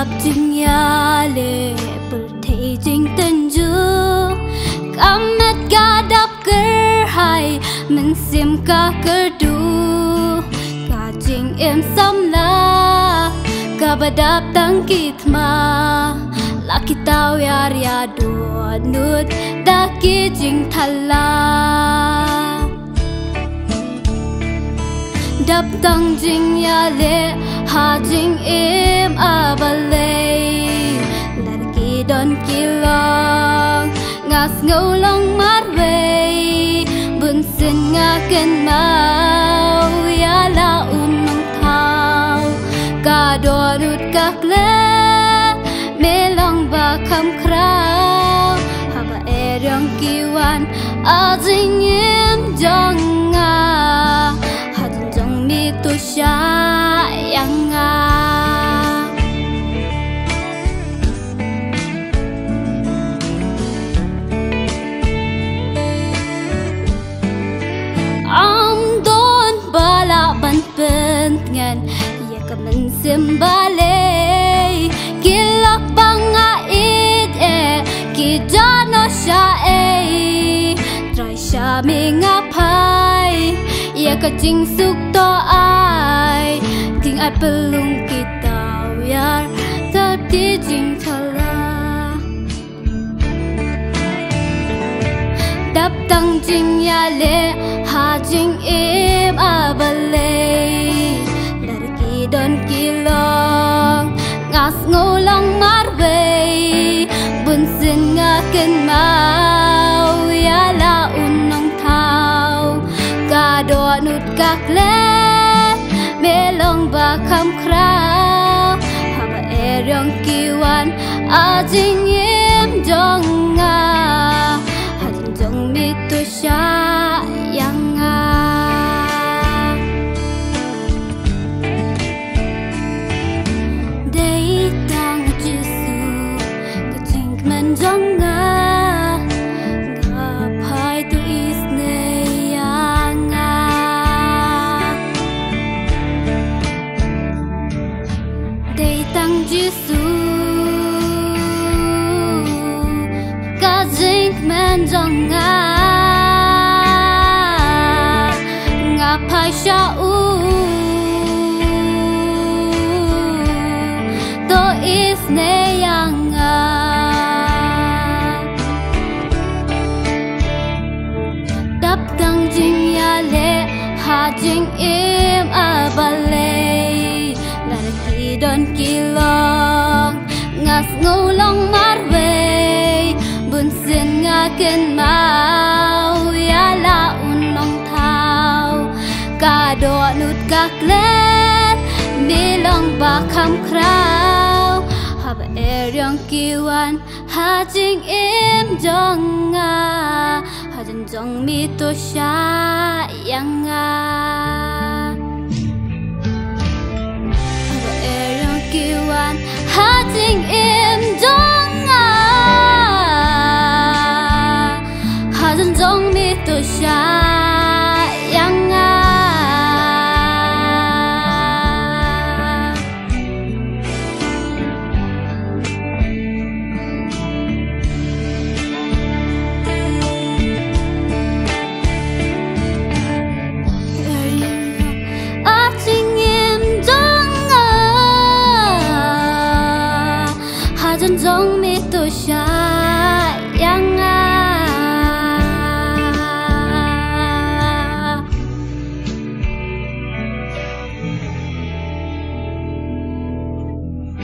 đập chừng ya lệ bờ thấy chính tên du cam mất cả đập cơ hay mình xem cả cơ du cả chính em xăm la cả bà đập tăng kít mà là khi tao ya đùa nút đã kí chính thalla đập tăng chính ya lệ ha chính em à bà lệ là kỳ đón kỳ lòng ngã ngâu lòng mát về buồn xin ngã kên mau ya la nong thao cả đôi nút các lệ mê lòng và khăm khao ha bà e rong kỳ wan à chính em trong ngà ha trong mi tu sha yang bên ngàn ya kaman simbale kilak banga it ki jano sha try sha mi ngapai ya ka jing suk to ai ting ai pelung kita yar ta ti jing thala đắp tăng jing ya le ha jing em a balay don kilong ngas ngulang marbe bun sin nga ken mau ya la nong thao ka do nut kak le melong ba kham krao ha ba e rong kiwan a jing em jong nga ha jong mi tu sha yang nga men jong nga pai sha to is ne yang đắp tăng jing ya le ha jing em a balay là khi don kilong ngas ngô long mar về buồn xin nga ken mau ya la nong thao cả độ nút các lệ mi long ba kham krao ha ba e rong kiwan ha jing em jong nga ha jong mi to sha yang nga